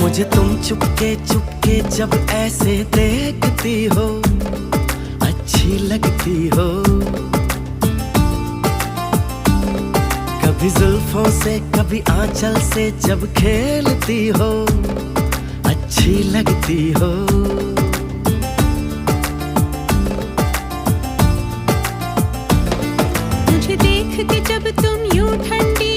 मुझे तुम चुपके चुपके जब ऐसे देखती हो, अच्छी लगती हो। कभी जुल्फों से कभी आंचल से जब खेलती हो, अच्छी लगती हो। मुझे देख के जब तुम यूं ठंडी